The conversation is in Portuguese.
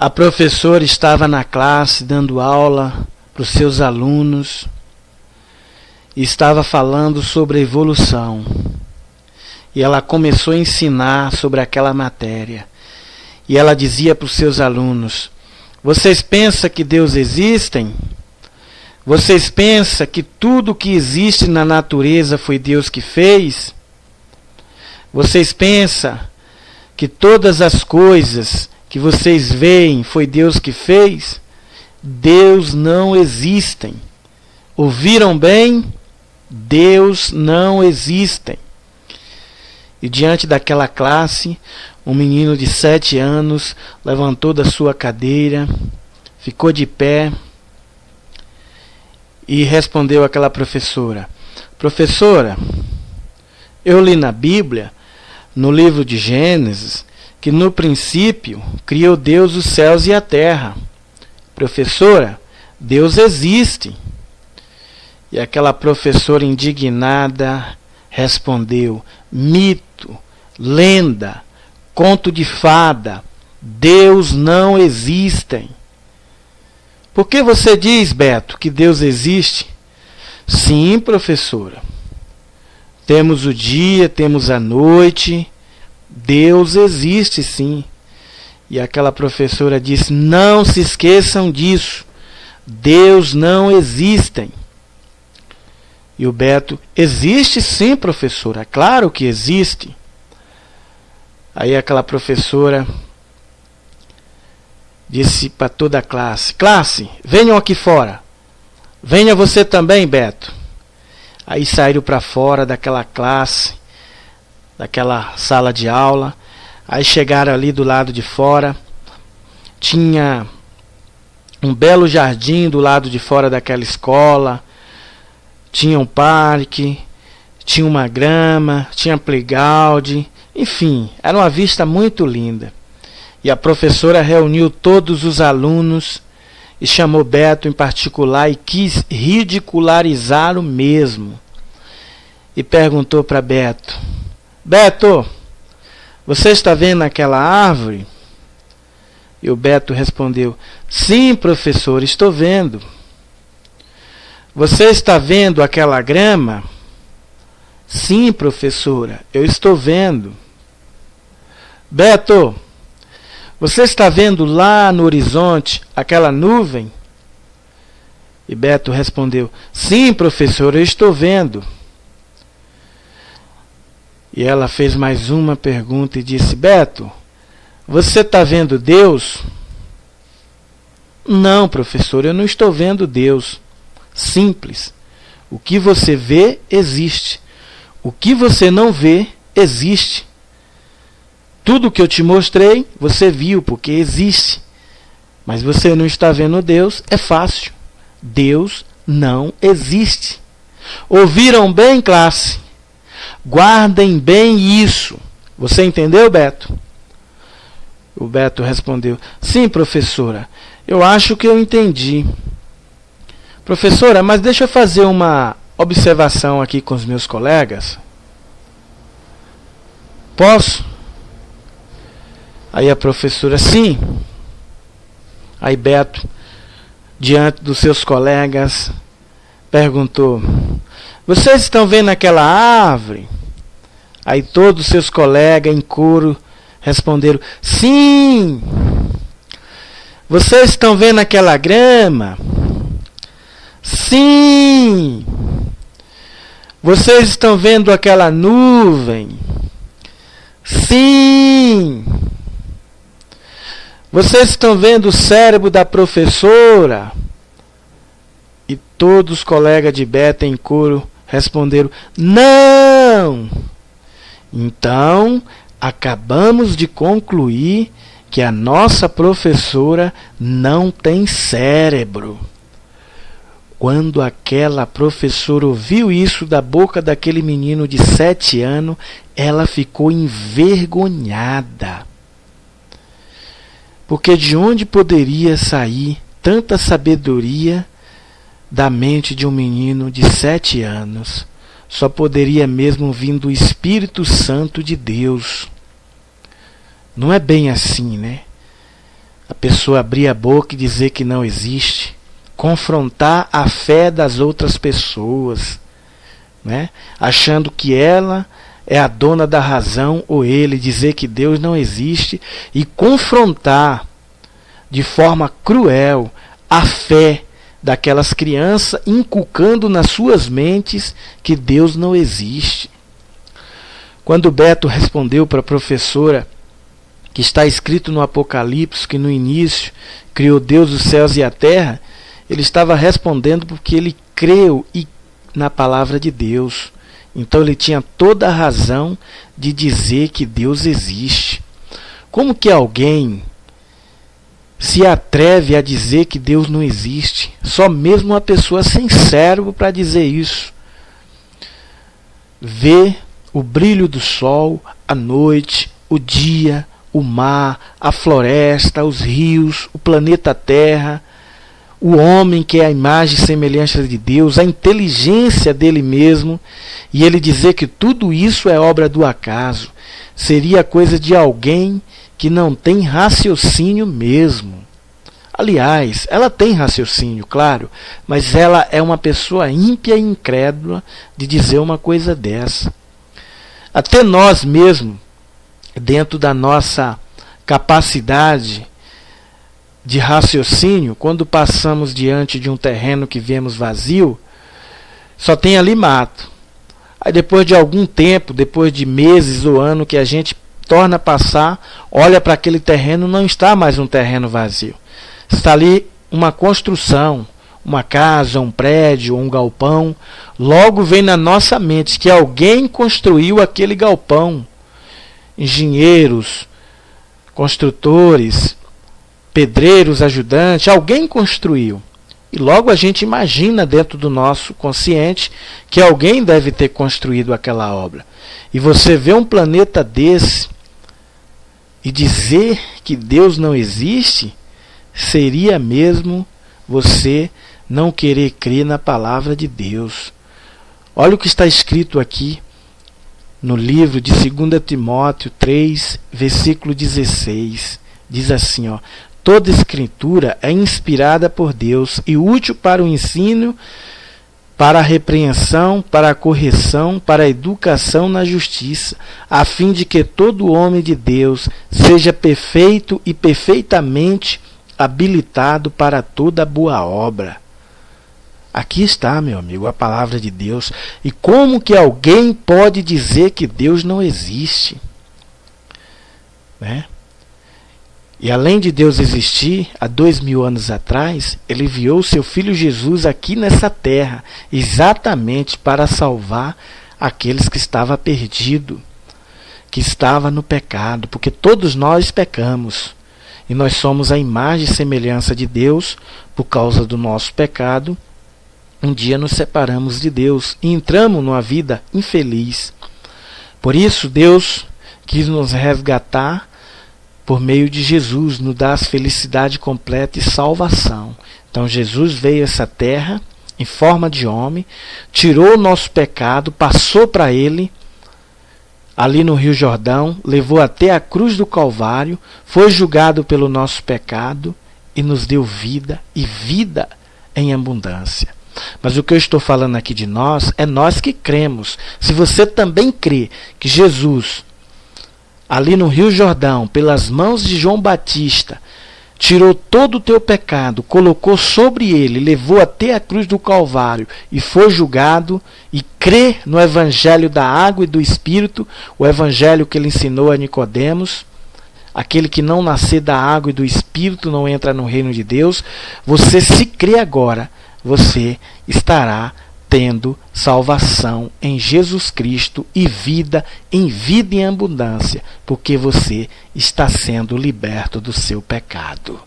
A professora estava na classe dando aula para os seus alunos e estava falando sobre a evolução. E ela começou a ensinar sobre aquela matéria. E ela dizia para os seus alunos: vocês pensam que Deus existe? Vocês pensam que tudo que existe na natureza foi Deus que fez? Vocês pensam que todas as coisas que vocês veem foi Deus que fez? Deus não existe. Ouviram bem? Deus não existe. E diante daquela classe, um menino de 7 anos levantou da sua cadeira, ficou de pé e respondeu àquela professora: professora, eu li na Bíblia, no livro de Gênesis, que no princípio criou Deus os céus e a terra. Professora, Deus existe. E aquela professora indignada respondeu: mito, lenda, conto de fada, Deus não existe. Por que você diz, Beto, que Deus existe? Sim, professora. Temos o dia, temos a noite. Deus existe, sim. E aquela professora disse: não se esqueçam disso. Deus não existe. E o Beto: existe sim, professora. Claro que existe. Aí aquela professora disse para toda a classe: classe, venham aqui fora. Venha você também, Beto. Aí saíram para fora daquela classe, daquela sala de aula. Aí chegaram ali do lado de fora. Tinha um belo jardim do lado de fora daquela escola. Tinha um parque, tinha uma grama, tinha playground. Enfim, era uma vista muito linda. E a professora reuniu todos os alunos e chamou Beto em particular e quis ridicularizar o mesmo. E perguntou para Beto: Beto, você está vendo aquela árvore? E o Beto respondeu: sim, professor, estou vendo. Você está vendo aquela grama? Sim, professora, eu estou vendo. Beto, você está vendo lá no horizonte aquela nuvem? E Beto respondeu: sim, professor, eu estou vendo. E ela fez mais uma pergunta e disse: Beto, você está vendo Deus? Não, professor, eu não estou vendo Deus. Simples. O que você vê, existe. O que você não vê, existe. Tudo que eu te mostrei, você viu, porque existe. Mas você não está vendo Deus, é fácil. Deus não existe. Ouviram bem, classe? Guardem bem isso. Você entendeu, Beto? O Beto respondeu: sim, professora, eu acho que eu entendi. Professora, mas deixa eu fazer uma observação aqui com os meus colegas. Posso? Aí a professora: sim. Aí Beto, diante dos seus colegas, perguntou: vocês estão vendo aquela árvore? Aí todos os seus colegas em coro responderam: sim. Vocês estão vendo aquela grama? Sim. Vocês estão vendo aquela nuvem? Sim. Vocês estão vendo o cérebro da professora? E todos os colegas de Beto em coro responderam: não. Então, acabamos de concluir que a nossa professora não tem cérebro. Quando aquela professora ouviu isso da boca daquele menino de 7 anos, ela ficou envergonhada. Porque de onde poderia sair tanta sabedoria da mente de um menino de 7 anos? Só poderia mesmo vir do Espírito Santo de Deus. Não é bem assim, né? a pessoa abrir a boca e dizer que não existe, confrontar a fé das outras pessoas, né? Achando que ela é a dona da razão, ou ele, dizer que Deus não existe e confrontar de forma cruel a fé daquelas crianças, inculcando nas suas mentes que Deus não existe. Quando Beto respondeu para a professora que está escrito no Apocalipse que no início criou Deus os céus e a terra, ele estava respondendo porque ele creu na palavra de Deus. Então ele tinha toda a razão de dizer que Deus existe. Como que alguém se atreve a dizer que Deus não existe? Só mesmo uma pessoa sem cérebro para dizer isso. Vê o brilho do sol, a noite, o dia, o mar, a floresta, os rios, o planeta Terra, o homem que é a imagem e semelhança de Deus, a inteligência dele mesmo, e ele dizer que tudo isso é obra do acaso, seria coisa de alguém que não tem raciocínio mesmo. Aliás, ela tem raciocínio, claro, mas ela é uma pessoa ímpia e incrédula de dizer uma coisa dessa. Até nós mesmos, dentro da nossa capacidade de raciocínio, quando passamos diante de um terreno que vemos vazio, só tem ali mato. Aí depois de algum tempo, depois de meses ou ano que a gente torna a passar, olha para aquele terreno, não está mais um terreno vazio. Está ali uma construção, uma casa, um prédio, um galpão. Logo vem na nossa mente que alguém construiu aquele galpão. Engenheiros, construtores, pedreiros, ajudantes, alguém construiu. E logo a gente imagina dentro do nosso consciente que alguém deve ter construído aquela obra. E você vê um planeta desse e dizer que Deus não existe, seria mesmo você não querer crer na palavra de Deus. Olha o que está escrito aqui no livro de 2 Timóteo 3, versículo 16. Diz assim, ó: toda escritura é inspirada por Deus e útil para o ensino, para a repreensão, para a correção, para a educação na justiça, a fim de que todo homem de Deus seja perfeito e perfeitamente habilitado para toda boa obra. Aqui está, meu amigo, a palavra de Deus. E como que alguém pode dizer que Deus não existe? Né? E além de Deus existir, há 2000 anos atrás, Ele enviou seu Filho Jesus aqui nessa terra, exatamente para salvar aqueles que estavam perdidos, que estavam no pecado, porque todos nós pecamos. E nós somos a imagem e semelhança de Deus. Por causa do nosso pecado, um dia nos separamos de Deus e entramos numa vida infeliz. Por isso Deus quis nos resgatar por meio de Jesus, nos dar felicidade completa e salvação. Então Jesus veio a essa terra em forma de homem, tirou o nosso pecado, passou para Ele ali no Rio Jordão, levou até a cruz do Calvário, foi julgado pelo nosso pecado e nos deu vida, e vida em abundância. Mas o que eu estou falando aqui de nós, é nós que cremos. Se você também crê que Jesus, ali no Rio Jordão, pelas mãos de João Batista, tirou todo o teu pecado, colocou sobre ele, levou até a cruz do Calvário e foi julgado, e crê no Evangelho da água e do Espírito, o Evangelho que ele ensinou a Nicodemos, aquele que não nascer da água e do Espírito não entra no reino de Deus. Você, se crê agora, você estará tendo salvação em Jesus Cristo e vida em abundância, porque você está sendo liberto do seu pecado.